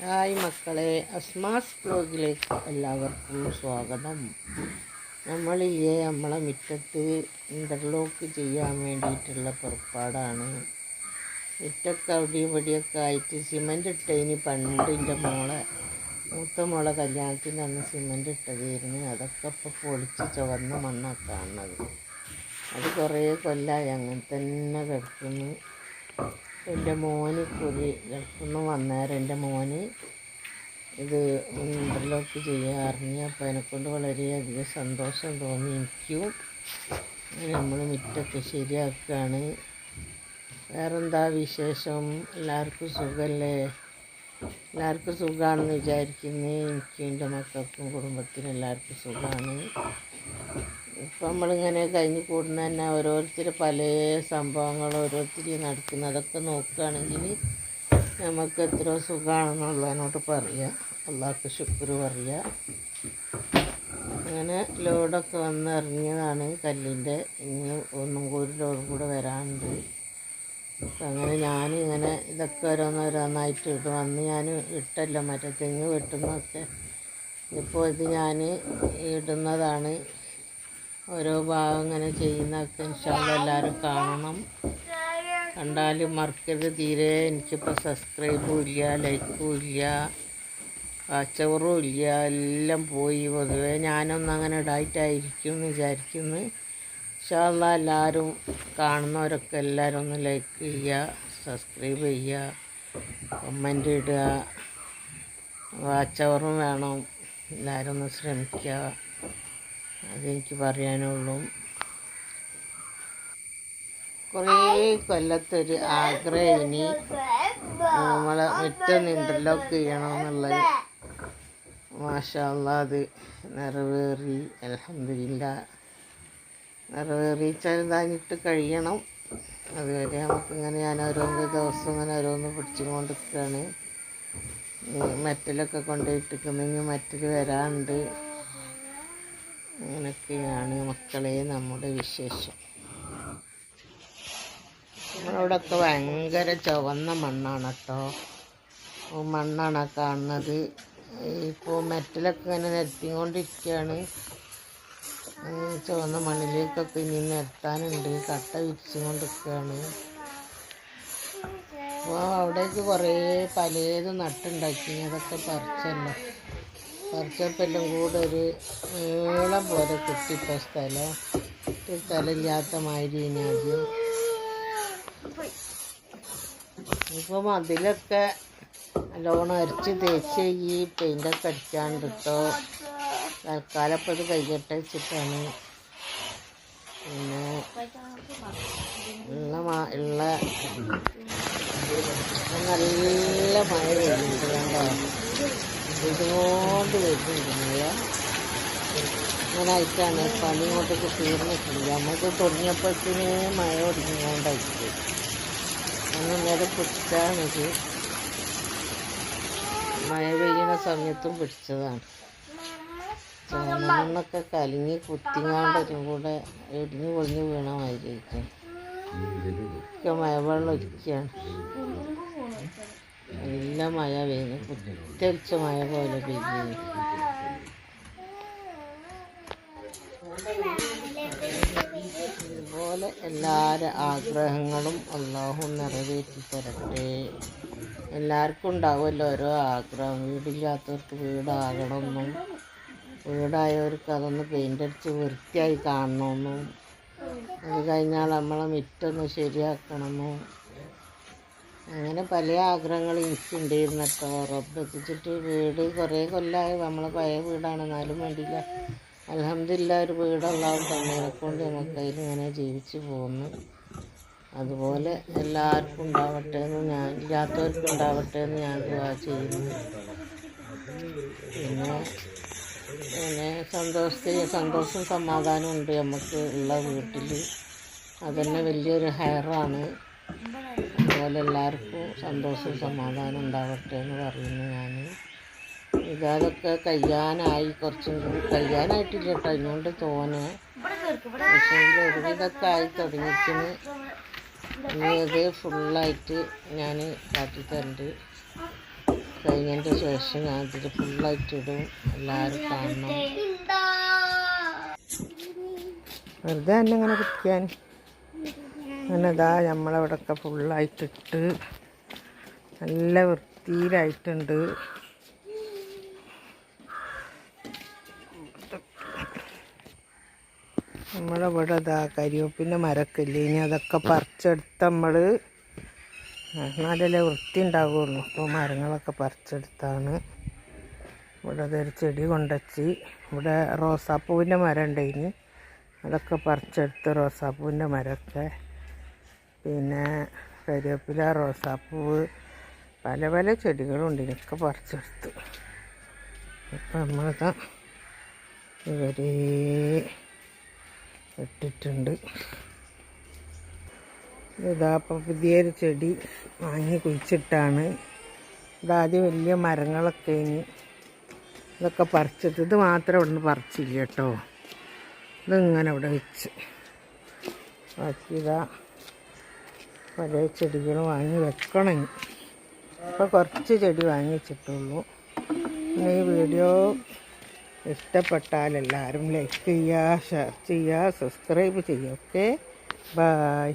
Hi മക്കളെ, അസ്മാസ് ബ്ലോഗിലേക്ക് എല്ലാവർക്കും സ്വാഗതം. നമ്മളെ മുറ്റത്ത് ഇൻ്റർലോക്ക് ചെയ്യാൻ വേണ്ടിയിട്ടുള്ള പുറപ്പാടാണ്. മുറ്റൊക്കെ അവിടെയും ഇവിടെയൊക്കെ ആയിട്ട് സിമൻ്റ് ഇട്ടതിന് പണ്ട് എൻ്റെ മൂത്ത മോളെ കല്യാണത്തിന് അന്ന് സിമൻ്റ് ഇട്ടതായിരുന്നു. അതൊക്കെ ഇപ്പോൾ പൊളിച്ച് ചുവന്ന മണ്ണാണ് കാണുന്നത്. അത് കുറേ കൊല്ലമായി അങ്ങനെ തന്നെ കിടക്കുന്നു. എൻ്റെ മോന് ഗൾഫിൽ വന്നേരം എൻ്റെ മോന് ഇത് ഇൻ്റർലോക്ക് ചെയ്യാറിഞ്ഞ്. അപ്പോൾ അതിനെക്കൊണ്ട് വളരെയധികം സന്തോഷം തോന്നി എനിക്കും. നമ്മൾ മുറ്റൊക്കെ ശരിയാക്കുകയാണ്. വേറെന്താ വിശേഷം? എല്ലാവർക്കും സുഖമല്ലേ? എല്ലാവർക്കും സുഖമാണെന്ന് വിചാരിക്കുന്നു. എനിക്കും എൻ്റെ മക്കൾക്കും കുടുംബത്തിനും എല്ലാവർക്കും സുഖമാണ്. ഇപ്പം നമ്മളിങ്ങനെ കഴിഞ്ഞ് കൂടുന്ന തന്നെ ഓരോരുത്തർ പല സംഭവങ്ങൾ ഓരോരുത്തർ നടക്കുന്നതൊക്കെ നോക്കുകയാണെങ്കിൽ നമുക്ക് എത്ര സുഖമാണെന്നുള്ളതിനോട് പറയുക, അള്ളാഹ്ക്ക് ശുക്ർ പറയുക. അങ്ങനെ ലോഡൊക്കെ വന്ന് ഇറങ്ങിയതാണ് കല്ലിൻ്റെ. ഇനി ഒന്നും കൂടി ലോഡും കൂടെ വരാനുണ്ട്. അപ്പം അങ്ങനെ ഞാനിങ്ങനെ ഇതൊക്കെ ഓരോന്നോരോന്നായിട്ട് ഇടും. അന്ന് ഞാൻ ഇട്ടല്ലോ മറ്റേ തെങ്ങ് വെട്ടുന്നതൊക്കെ. ഇപ്പോൾ ഇത് ഞാൻ ഇടുന്നതാണ്. ഓരോ ഭാഗം ഇങ്ങനെ ചെയ്യുന്നതൊക്കെ ഇൻഷാല്ലാഹ് എല്ലാവരും കാണണം. കണ്ടാലും മറക്കരുത്. തീരെ എനിക്കിപ്പോൾ സബ്സ്ക്രൈബും ഇല്ല, ലൈക്കും ഇല്ല, വാച്ചവറും ഇല്ല, എല്ലാം പോയി. പൊതുവേ ഞാനൊന്നങ്ങനെ ഇടായിട്ടായിരിക്കും എന്ന് വിചാരിക്കുന്നു. ഇൻഷാല്ലാഹ് എല്ലാവരും കാണുന്നവരൊക്കെ എല്ലാവരും ഒന്ന് ലൈക്ക് ചെയ്യുക, സബ്സ്ക്രൈബ് ചെയ്യുക, കമൻ്റ് ഇടുക. വാച്ചവറും വേണം. എല്ലാവരും ഒന്ന് ശ്രമിക്കുക. അതെനിക്ക് പറയാനുള്ളൂ. കുറേ കൊല്ലത്തൊരു ആഗ്രഹം ഇനി നമ്മളെ മുറ്റം ഇൻ്റർലോക്ക് ചെയ്യണമെന്നുള്ളത്. മാഷാ അല്ലാഹ് അത് നിറവേറി. അൽഹംദുലില്ലാഹ് നിറവേറി. ചെറുതായിട്ട് കഴിയണം. അതുവരെ നമുക്കിങ്ങനെ ഞാൻ ഓരോന്ന് ദിവസം ഇങ്ങനെ ഓരോന്ന് പിടിച്ചുകൊണ്ടിരിക്കുകയാണ്. മെറ്റലൊക്കെ കൊണ്ടുപോയിട്ടിരിക്കുന്നെങ്കിൽ മെറ്റൽ വരാനുണ്ട്. അങ്ങനെയൊക്കെയാണ് മക്കളെ നമ്മുടെ വിശേഷം. നമ്മളവിടെയൊക്കെ ഭയങ്കര ചുവന്ന മണ്ണാണ് കേട്ടോ. മണ്ണാണ് കാണുന്നത്. ഇപ്പോൾ മെറ്റലൊക്കെ ഇങ്ങനെ നിരത്തിക്കൊണ്ടിരിക്കുകയാണ്. ചുവന്ന മണ്ണിലേക്കൊക്കെ ഇനി നിരത്താനുണ്ട്. കട്ട വിരിച്ചുകൊണ്ടിരിക്കുകയാണ്. അപ്പോൾ അവിടേക്ക് കുറേ പലതും നട്ടുണ്ടാക്കി. അതൊക്കെ പറിച്ചല്ലോ. പറിച്ചപ്പോൾ എല്ലാം കൂടെ ഒരു നീളം പോലെ കിട്ടിപ്പോൾ സ്ഥലമില്ലാത്ത മാതിരി ആദ്യം. ഇപ്പോൾ മതിലൊക്കെ നല്ലോണം അരച്ച് തേച്ച് ഈ പെയിൻ്റൊക്കെ അടിക്കാണ്ട് കേട്ടോ. തൽക്കാലം ഇപ്പോൾ ഇത് കൈകെട്ട് വെച്ചിട്ടാണ്. പിന്നെ നല്ല മഴ പെയ്യുന്നുണ്ട്. കണ്ടോ, ഇതുകൊണ്ട് വരുന്നുണ്ട് മഴ. ഇങ്ങനെ ആയിട്ടാണ് പണി ഇങ്ങോട്ടേക്ക് തീർന്നിട്ടില്ല. നമുക്ക് തുടങ്ങിയപ്പോഴത്തേന് മഴ ഒടുങ്ങിക്കൊണ്ടായിട്ട് അങ്ങനെ നേരെ പിടിച്ചാണിത്. മഴ പെയ്യുന്ന സമയത്തും പിടിച്ചതാണ്. ചുവന്നമണ്ണൊക്കെ കലങ്ങി കുത്തിങ്ങാണ്ടതും കൂടെ ഇടിഞ്ഞു പൊളിഞ്ഞ് വീണ മാതിരിയിരിക്കും. ഒക്കെ മഴവെള്ളം ഒലിക്കുകയാണ്. നല്ല മഴ പെയ്യുന്നു. കുത്തിയടിച്ച മഴ പോലെ പെയ്യുന്നു. ഇതുപോലെ എല്ലാവരുടെ ആഗ്രഹങ്ങളും അള്ളാഹു നിറവേറ്റി തരട്ടെ. എല്ലാവർക്കും ഉണ്ടാവുമല്ലോ ഓരോ ആഗ്രഹം. വീടില്ലാത്തവർക്ക് വീടാകണമെന്നും വീടായവർക്ക് അതൊന്ന് പെയിൻ്റ് അടിച്ച് വൃത്തിയായി കാണണമെന്നും അത് കഴിഞ്ഞാൽ നമ്മളെ മുറ്റൊന്ന് ശരിയാക്കണമെന്നും അങ്ങനെ പല ആഗ്രഹങ്ങൾ എനിക്കുണ്ടായിരുന്നു കേട്ടോ. റബ്ബെത്തിച്ചിട്ട് വീട് കുറേ കൊല്ലമായി. നമ്മളെ പഴയ വീടാണ്, എന്നാലും വേണ്ടിയില്ല. അൽഹംദുലില്ലാഹ് ഒരു വീടുള്ളതും തന്നതിനെക്കൊണ്ട് നമുക്ക് അതിലിങ്ങനെ ജീവിച്ച് പോകുന്നു. അതുപോലെ എല്ലാവർക്കും ഉണ്ടാവട്ടെ എന്ന് ഞാൻ, ഇല്ലാത്തവർക്കും ഉണ്ടാവട്ടെ എന്ന് ഞാൻ ദുആ ചെയ്യുന്നു. പിന്നെ സന്തോഷവും സമാധാനവും ഉണ്ട് നമുക്ക് ഉള്ള വീട്ടിൽ. അതുതന്നെ വലിയൊരു ഹൈറാണ്. അതുപോലെ എല്ലാവർക്കും സന്തോഷവും സമാധാനം ഉണ്ടാവട്ടെ എന്ന് പറയുന്നു ഞാൻ. ഇതൊക്കെ കഴിയാനായി, കുറച്ചും കൂടി കഴിയാനായിട്ടില്ല കേട്ടോ. അതിനോണ്ട് തോന്നെ പക്ഷേ ഒരുവിധമൊക്കെ ആയി തുടങ്ങിയിരിക്കുന്നു. ഇനി ഇത് ഫുള്ളായിട്ട് ഞാൻ കാട്ടിത്തരുന്നുണ്ട്. കഴിഞ്ഞതിൻ്റെ ശേഷം ഞാൻ ഇതിൽ ഫുള്ളായിട്ടിടും. എല്ലാവരും കാണണം. വെറുതെ തന്നെ ഇങ്ങനെ കുടിക്കാൻ. അങ്ങനെ ഇതാ നമ്മളവിടെയൊക്കെ ഫുള്ളായിട്ടിട്ട് നല്ല വൃത്തിയിലായിട്ടുണ്ട്. നമ്മളിവിടെ ഇതാ കരിവേപ്പിൻ്റെ മരമൊക്കെ ഇല്ലേ, ഇനി അതൊക്കെ പറിച്ചെടുത്ത് നമ്മൾ എന്നാലല്ലേ വൃത്തി ഉണ്ടാവുകയുള്ളൂ. അപ്പോൾ മരങ്ങളൊക്കെ പറിച്ചെടുത്താണ്. ഇവിടെ അതൊരു ചെടി കൊണ്ടുവച്ച്, ഇവിടെ റോസാപ്പൂവിൻ്റെ മരം ഉണ്ടായിന്, അതൊക്കെ പറിച്ചെടുത്ത് റോസാപ്പൂവിൻ്റെ മരമൊക്കെ, പിന്നെ കരിവേപ്പില, റോസാപ്പൂവ്, പല പല ചെടികളുണ്ട്, ഇതിനൊക്കെ പറിച്ചെടുത്ത്. ഇപ്പം നമ്മളിതാ ഇവരെ ഇട്ടിട്ടുണ്ട്. ഇതാ ഇപ്പോൾ പുതിയൊരു ചെടി വാങ്ങി കുഴിച്ചിട്ടാണ്. ഇതാദ്യം വലിയ മരങ്ങളൊക്കെ ഇനി ഇതൊക്കെ പറിച്ചിട്ട്, ഇത് മാത്രം ഇവിടെ നിന്ന് പറിച്ചില്ല കേട്ടോ, ഇതിങ്ങനെ ഇവിടെ വെച്ച് ബാക്കി ഇതാ പല ചെടികൾ വാങ്ങി വെക്കണം. ഇപ്പോൾ കുറച്ച് ചെടി വാങ്ങി വെച്ചിട്ടുള്ളൂ. പിന്നെ ഈ വീഡിയോ ഇഷ്ടപ്പെട്ടാൽ എല്ലാവരും ലൈക്ക് ചെയ്യുക, ഷെയർ ചെയ്യുക, സബ്സ്ക്രൈബ് ചെയ്യുക. Okay, by.